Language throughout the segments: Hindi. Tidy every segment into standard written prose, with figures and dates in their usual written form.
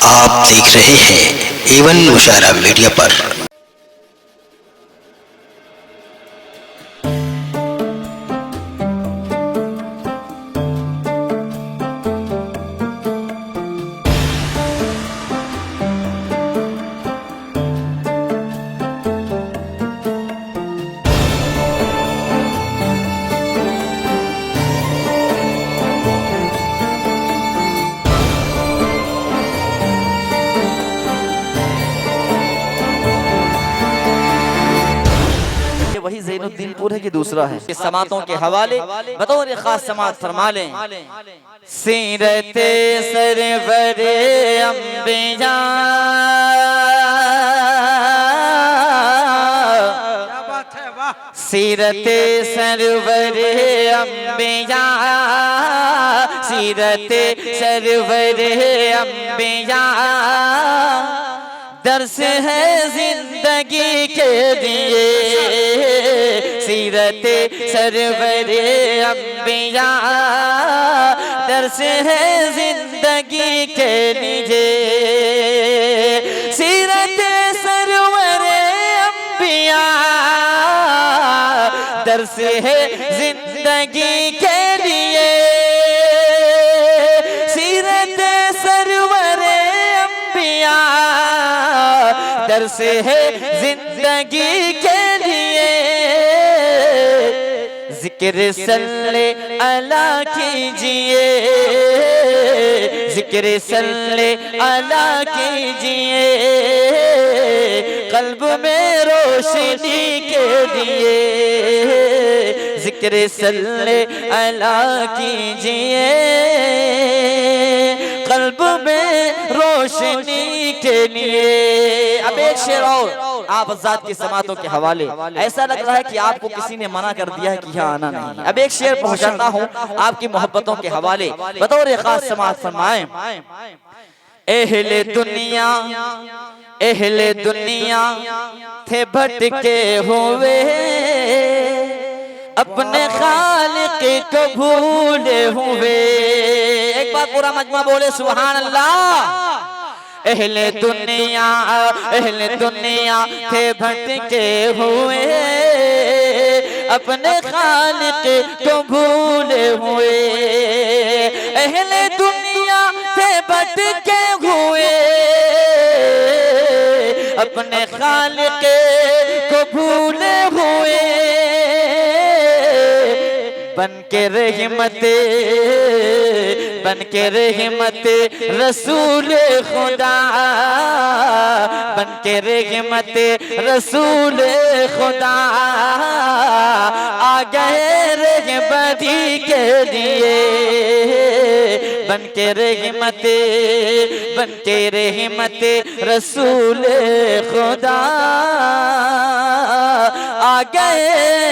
आप देख रहे हैं एवन मुशायरा मीडिया पर। वही ज़ैनुद्दीनपुर है कि दूसरा है। इस समातों के हवाले बतौर खास समात फरमा लें। सीरते सरवरे अंबिया सीरते सरवरे अंबिया सीरते सरवरे अंबिया दर्स है जिंदगी के लिए सीरते सरवरे अंबिया दर्स है जिंदगी के लिए सीरते सरवरे अंबिया दर्स है जिंदगी के लिए सीरते सरवरे अंबिया दर्स है जिंदगी के लिए जिक्र सल्ले अला कीजिए जिक्र सल्ले अला कीजिए कल्ब में रोशनी के लिए जिक्र सल्ले अला कीजिए कल्ब में रोशनी के लिए। अब एक शेर और आप आजाद की समातों के हवाले। ऐसा लग रहा है कि आपको किसी ने मना कर दिया है कि यहाँ आना नहीं। अब एक शेर पहुंचाता हूँ आपकी मोहब्बतों के हवाले बतौर खास समात फरमाएं। एहले दुनिया थे भटके हुए अपने खालिक को भूले हुए। एक बार पूरा मजमा बोले सुभान अल्लाह। अहले दुनिया थे भटके हुए अपने खालिक को भूले हुए। अहले दुनिया थे भटके हुए अपने खालिक को भूले हुए बन के रहमत रसूल खुदा बन के रहमत रसूल खुदा आ गए रहमती के लिए बन के रहमत रसूल खुदा आ गए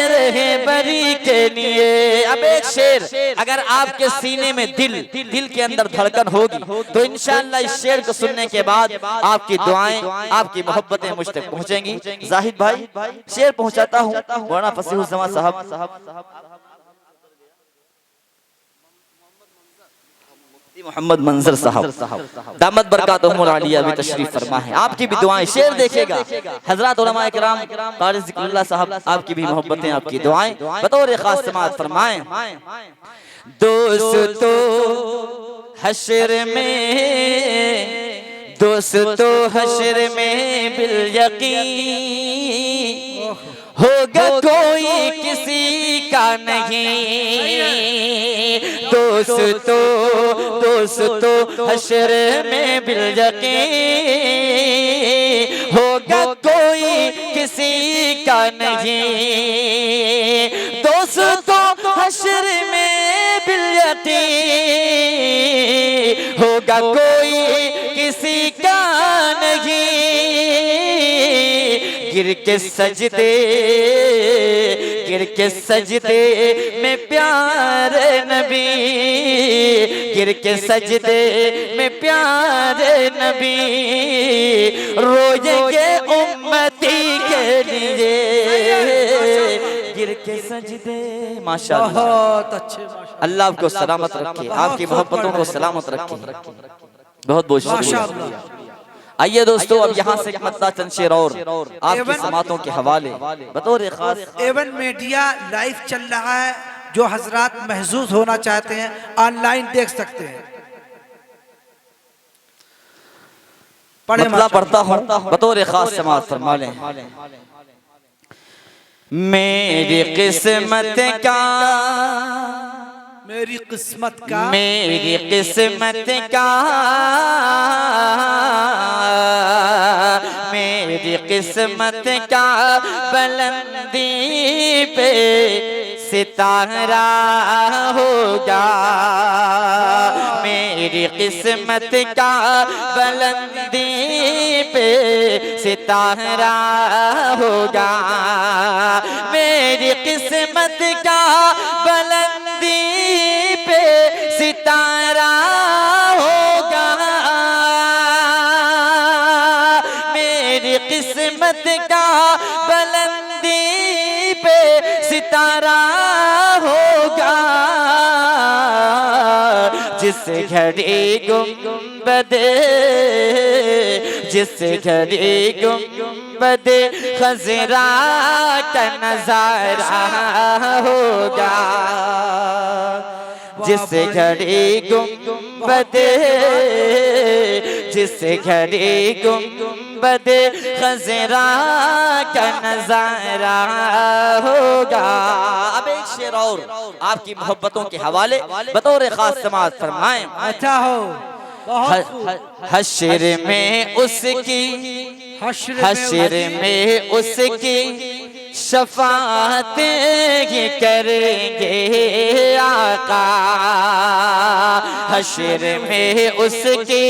रहबरी के लिए। अब एक शेर अगर आपके सीने में दिल के अंदर धड़कन होगी तो इंशाअल्लाह इस शेर को सुनने के बाद आपकी दुआएं आपकी मोहब्बतें मुझ तक पहुंचेंगी। जाहिद भाई शेर पहुंचाता हूं मौलाना फसीहुज़्ज़मान साहब मोहम्मद मंजर साहब दामत बरकातुहुमुल आलिया भी तशरीफ फरमा है। आपकी भी दुआएं शेर देखेगा हजरत उलमा इकराम क़ारी ज़िक्रुल्लाह साहब आपकी भी मोहब्बतें आपकी दुआएं बतौर खास समात फरमाएं। दोस्तों हश्र में बिल यकीन होगा कोई किसी का नहीं। दोस्तों हश्र में बिल यकीन होगा कोई किसी का नहीं। दोस्तों हश्र में बिल यकीन होगा कोई किसी का नहीं। गिर के सजदे में प्यारे नबी गिर के सजदे में प्यारे नबी रोएंगे उम्मती के लिए गिर के सजदे। माशाअल्लाह बहुत अच्छे। अल्लाह आपको सलामत रखे आपकी मोहब्बतों को सलामत रखे। बहुत बहुत शुक्रिया। माशाअल्लाह। आइए दोस्तों, अब यहाँ से मतलब चंद शेर और आपकी समातों के हवाले बतौर खास। एवन मीडिया लाइव चल रहा है, जो हजरात महजूज होना चाहते हैं ऑनलाइन देख सकते हैं। पढ़े मतलब पढ़ता हूँ बतौर खास समात फरमा लें। मेरी किस्मत का, मेरी किस्मत का, मेरी किस्मत का, मेरी किस्मत का बुलंदी पे सितारा होगा। मेरी किस्मत का बुलंदी पे सितारा होगा। मेरी किस्मत का बुलंदी पे सितारा होगा। मेरी किस्मत का बुलंदी पे सितारा होगा। जिस घड़ी गुंबदे, जिस घड़ी गुंबदे खजरा का नजारा होगा। जिस घड़ी गुंबदे, जिस घड़ी गुंबदे खजरा का नजारा होगा। अब एक शेर और आपकी मोहब्बतों के हवाले बतौर खास समात फरमाएं। अच्छा हो, हश्र में उसकी, हश्र में उसकी शफाअत ये करेंगे आका। हश्र में उसकी,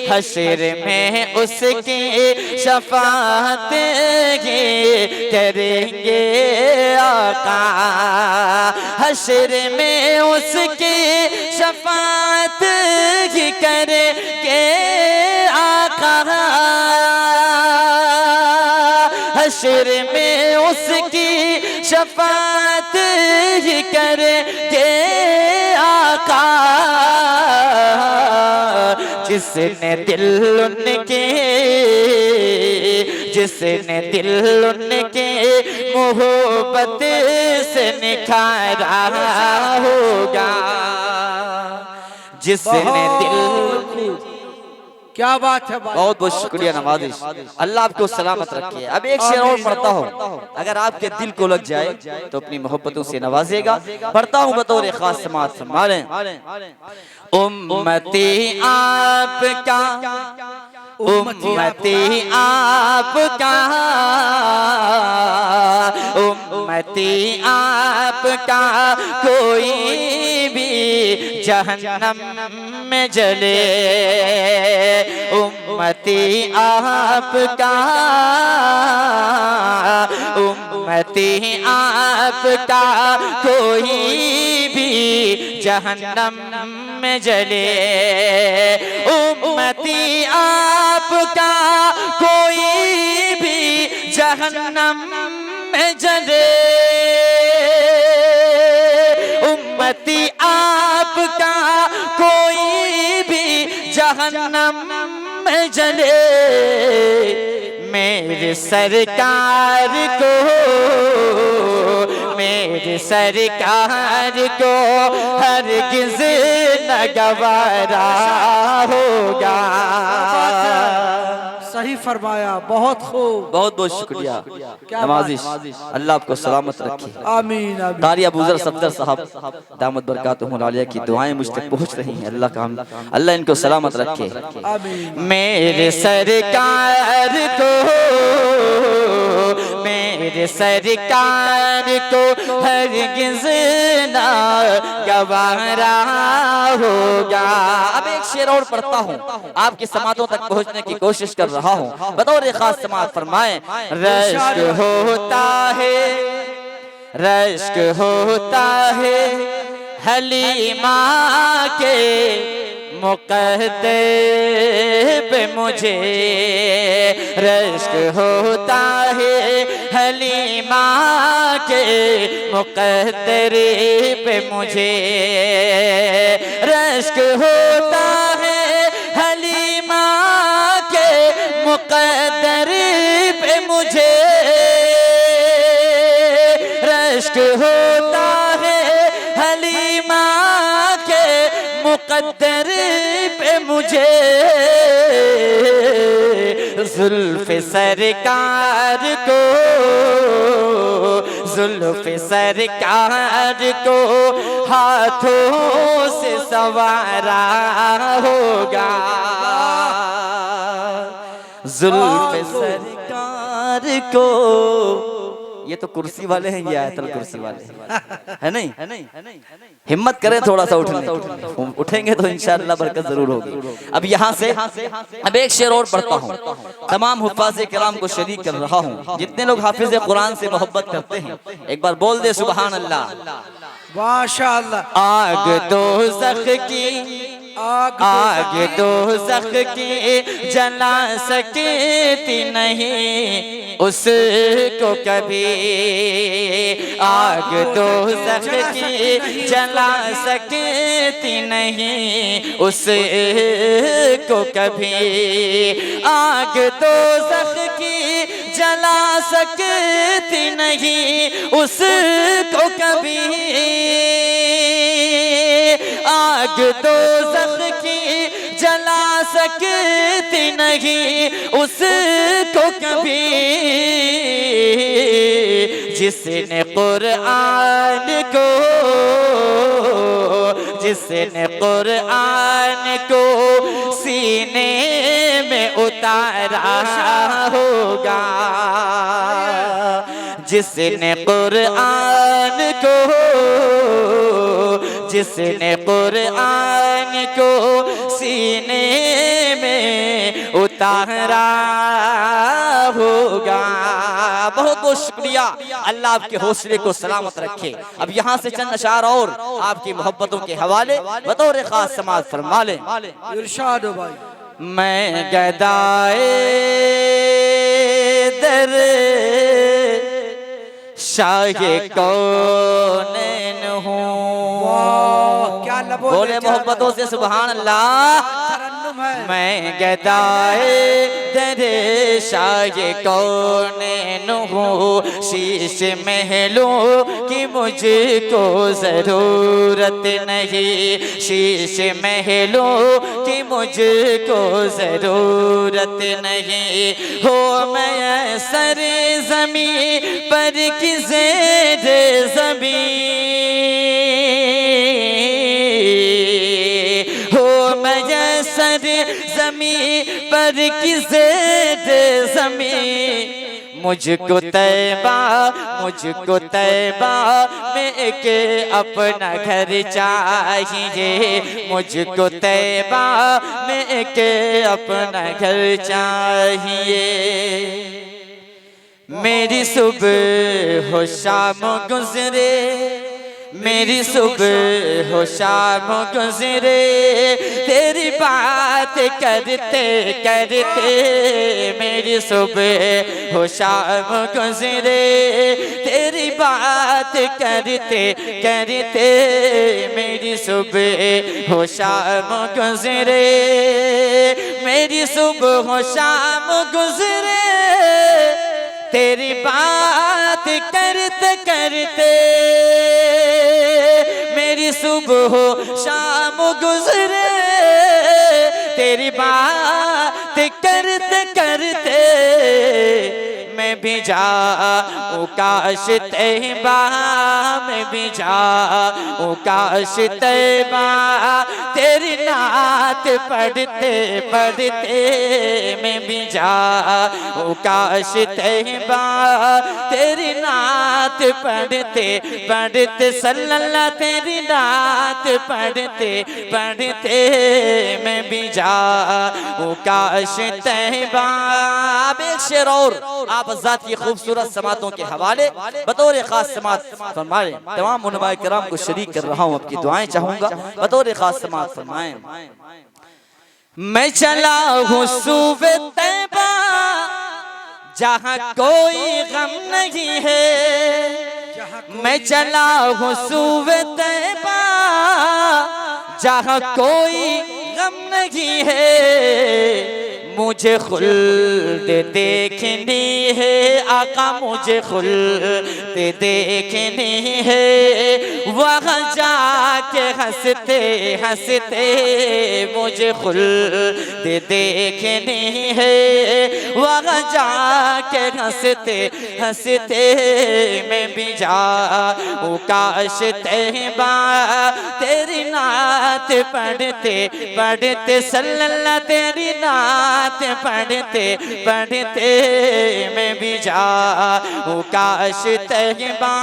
हश्र में उसकी शफाअत ये करेंगे आका। हश्र में उसकी शफाअत ये करेंगे आका। हश्र में उसकी शफाअत ही करेंगे आका। जिसने दिल उनके, जिसने दिल उनके मोहब्बत से निखारा होगा। जिसने दिल, क्या बात है भाई। बहुत बहुत शुक्रिया नवाजिश, अल्लाह आपको सलामत रखे। अब एक शेर और पढ़ता हूँ, अगर आपके दिल को लग जाए तो अपनी मोहब्बतों से नवाजेगा। पढ़ता हूँ बतौर खास समात फरमा लें। उम्मती आपका, उम्मती आपका, उम्मती आपका कोई भी जहन्नम में जले। उम्मती आपका, उम्मती आपका कोई भी जहन्नम में जले। उम्मती आपका कोई भी जहन्नम में जले। उम्मती आपका कोई भी जहन्नम में जले। मेरे सरकार को, मेरे सरकार को हरगिज़ न गवारा होगा। सही फरमाया, बहुत खूब। बहुत बहुत शुक्रिया नवाजिश, अल्लाह आपको सलामत रखे। आमीन आमीन। कारी अबूजर सफदर साहब दामद बरकातुहुल आलिया की दुआएं मुझ तक पहुंच रही हैं। अल्लाह का, अल्लाह इनको सलामत रखे। आमीन। मेरे सरकार को, मेरे सरकार को हरगिज़ ना गवारा होगा। अब एक शेर और पढ़ता हूँ, आपकी समातों तक पहुँचने की कोशिश कर रहा हूँ। बतौर खास समात फरमाएं। रश्क होता है, रश्क होता है हलीमा के मुक़द्दे पे मुझे। रश्क होता है हलीमा के मुक़द्दरे पे मुझे। रश्क होता है हलीमा अश्क होता है हलीमा के मुकद्दर पे मुझे, जुल्फ़े सरकार को, जुल्फ़े सरकार को हाथों से संवारा होगा, जुल्फ़े सरकार को। ये तो कुर्सी वाले हैं, ये आयतल कुर्सी वाले है नहीं? हिम्मत करें थोड़ा सा उठने, उठेंगे तो इंशाअल्लाह बरकत जरूर होगी। अब यहाँ से अब एक शेर और पढ़ता हूँ, तमाम हुफ़ाज़ किराम को शरीक कर रहा हूँ। जितने लोग हाफिज़ कुरान से मोहब्बत करते हैं एक बार बोल दे सुबहान अल्लाह। माशाअल्लाह। आग दोज़ख की, आग दोज़ख की जला सकती नहीं उसको कभी, आग दोज़ख की जला सकती नहीं उसको कभी, आग दोज़ख की जला सकती नहीं उसको कभी, आग दोज़ख की जला सकती नहीं उसको कभी, जिसने कुरान को, जिसने कुरान को सीने में उतारा होगा, जिसने कुरान को, जिसने कुरान को सीने में उतारा होगा। बहुत बहुत शुक्रिया, अल्लाह आपके हौसले को सलामत रखे। अब यहाँ से चंद अशार और आपकी मोहब्बतों के हवाले बतौर खास समाअत फरमा लें। इरशाद हो भाई। मैं गदाए दर शाहे कौनैन हूँ, क्या लबों बोले मोहब्बतों से सुभान अल्लाह। तरन्नुम है। मैं गदाए दर शाहे कौनैन हूँ, शीश महलों की मुझको जरूरत नहीं, शीश महलों की मुझको जरूरत नहीं, हो मैं सरे ज़मीं पर की ज़ेरे ज़मीं, हो मैं सरे ज़मीं पर की ज़ेरे ज़मीं, मुझको तैबा, मुझको तैबा में के अपना घर चाहिए, मुझको तैबा में के अपना घर चाहिए। मेरी सुबह हो शाम गुजरे, मेरी सुबह हो शाम गुजरे, तेरी बात करते करते, मेरी सुबह हो शाम गुजरे, तेरी बात करते करते, मेरी सुबह हो शाम गुजरे, मेरी सुबह हो शाम गुजरे, तेरी बात करते करते, मेरी सुबह शाम गुजरे, तेरी बात करते करते, मैं भी जाऊं काश तैबा, मैं भी जाऊं काश तैबा, तेरी नात पढ़ते पढ़ते, मैं भी जाऊं काश तैबा, तेरी नात पढ़ते पढ़ते, सल्लल्लाह तेरी नात पढ़ते पढ़ते, मैं भी जाऊं काश तैबा। अब एक शेर और आप ज़ात की खूबसूरत समातों के हवाले बतौर खास समात फरमाएं। तमाम उलमाए किराम को शरीक कर रहा हूँ, आपकी दुआएं चाहूंगा, बतौर खास समात फरमाएं। मैं चला हूँ सूबे तैबा जहाँ कोई गम नहीं है, मैं चला हूँ सूबे तैबा जहाँ कोई गम नहीं है, मुझ मुझे खुल्द देखनी है आका, मुझे खुल्द देखनी है, वहाँ जाके हंसते हंसते मुझे खुल्द देखनी है, वहाँ जाके हंसते हंसते मैं भी जाऊं काश तैबा, तेरी नात पढ़ते पढ़ते सल्लल्लाह, तेरी नात पढ़ते पढ़ते मैं भी जाऊं काश तैबा।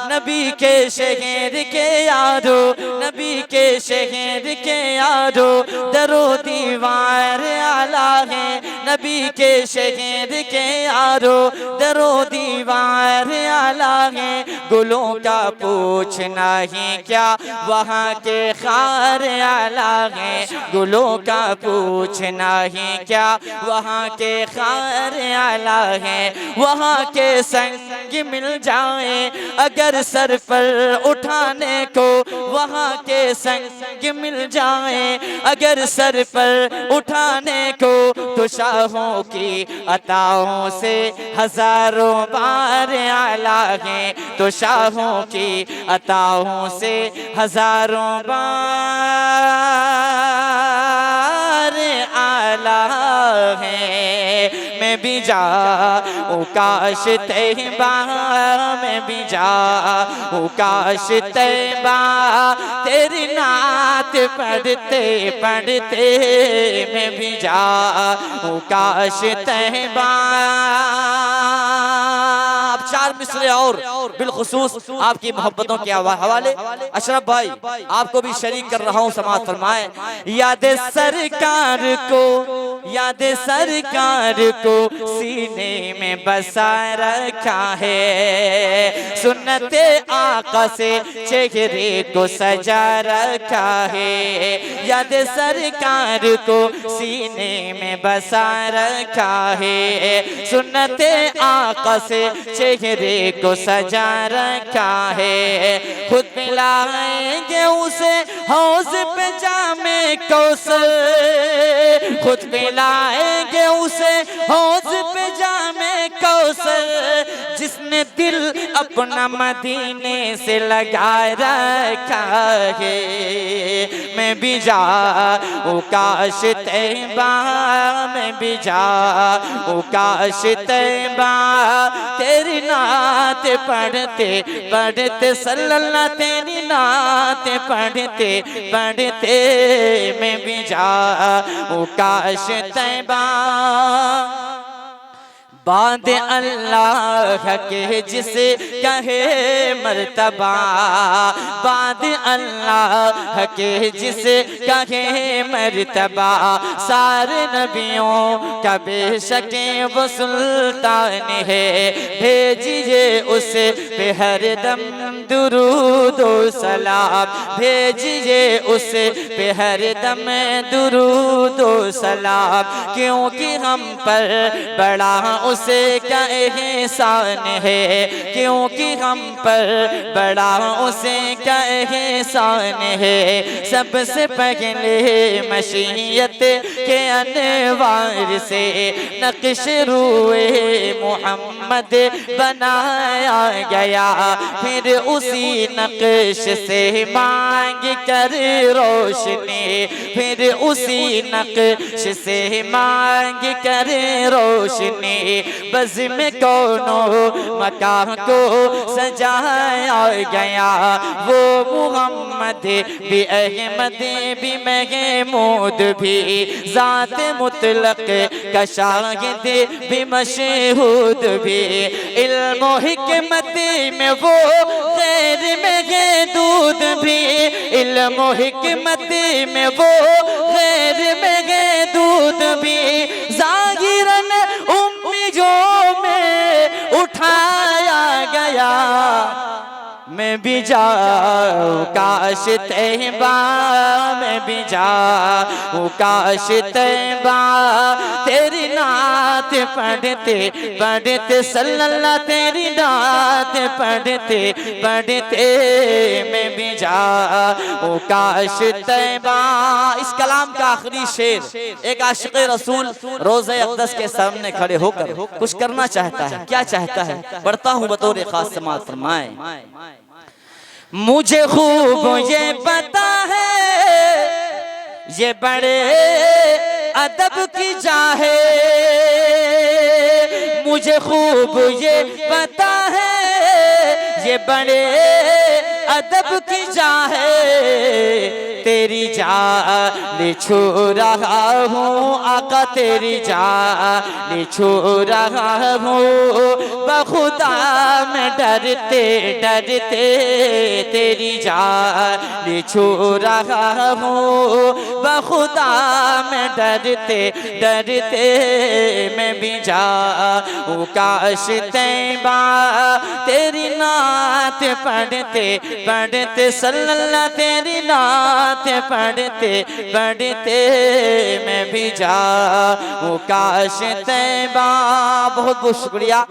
नबी के शहर के यारो, नबी के शहर के यारो, दरो दीवार आला है, नबी के शहर के यारो, दरो दीवार आला है, गुलों का पूछना ही क्या वहाँ के खार आला है, गुलों का पूछना ही क्या वहाँ के खार आला है, वहाँ के संग मिल जाए अगर सर पर उठाने को, वहाँ के संग मिल जाए अगर सर पर उठाने को, तो शाहों की अताओं से हजारों बार आला है, तो शाहों की अताओं से हजारों बार आला है। मैं भी जाऊं काश तैबा, मैं भी जाऊं काश तैबा, तेरी नात पढ़ते पढ़ते मैं भी जाऊं काश तैबा। चार मिसरे और बिलखुसूस आपकी मोहब्बतों के हवाले अशरफ भाई आपको भी शरीक कर रहा हूँ, समाअत फरमाए। याद सरकार को, याद सरकार को सीने में बसा रखा है, सुन्नते आका से चेहरे को सजा रखा है, याद सरकार को सीने में बसा रखा है, सुन्नते आका से चेहरे को सजा रखा है, खुद पिलाएंगे उसे हौज पे जामे कौसर, खुद पिलाएंगे उसे हौज पे जामे कौसर, जिसने दिल अपना मदीने से लगा रखा है। मैं भी जाऊं काश तैबा, मैं भी जाऊं काश तैबा, तेरी नात पढ़ते पढ़ते सल्लल्लाह, तेरी नात पढ़ते पढ़ते मैं भी जाऊं काश तैबा। बाद अल्लाह के जिसे कहे मर्तबा, बाद अल्लाह के जिसे कहे मर्तबा, सारे नबियों का बेशक वो सुल्तान है, भेजिए उसे पे हरदम दुरूद व सलाम, भेजिए उसे पे हरदम दुरूद व सलाम, क्योंकि हम पर बड़ा उसे का एहसान है, क्योंकि हम पर बड़ा उसे का एहसान है, सबसे पहले मशीयत के अनवार से नक्श रूए मोहम्मद बनाया गया, फिर उसी नक्श से मांग कर रोशनी, फिर उसी नक्श से मांग कर रोशनी, बज़ में कौनो मकान को सजाया गया, वो मोहम्मद भी अहमद भी महमूद भी, ज़ात मुतलक का शाहिद भी मशहूद भी, इल्म हिकमत में वो खैर में दूध भी, इल्म हिकमत में वो खैर में दूध भी, ज़ाहिरन उम्मियों में उठाया गया, मैं मैं भी जाऊं काश तैबा, मैं भी जाऊं काश तैबा, तेरी नात पढ़ते पढ़ते सल्लल्लाह, तेरी नात पढ़ते पढ़ते मैं भी जाऊं काश तैबा। इस कलाम का आखिरी शेर एक आशिक़ रसूल रोज़े अक़दस के सामने खड़े होकर कुछ करना चाहता है। क्या चाहता है पढ़ता हूँ बतौर खास समाअत फरमाए। मुझे खूब ये पता है ये बड़े अदब की जा है, मुझे खूब ये पता है ये बड़े अदब की जा है, तेरी जान छू रहा हूँ आका, तेरी जान छू रहा हूँ बखुदा मैं डरते डरते, तेरी जान छू रहा हूँ बखुदा मैं डरते डरते, मैं भी जाऊं काश तैबा, तेरी नात पढ़ते पढ़ते सल्लल्लाह, तेरी नात पढ़ते पढ़ते मैं भी जाऊं काश तैबा। बहुत बहुत शुक्रिया।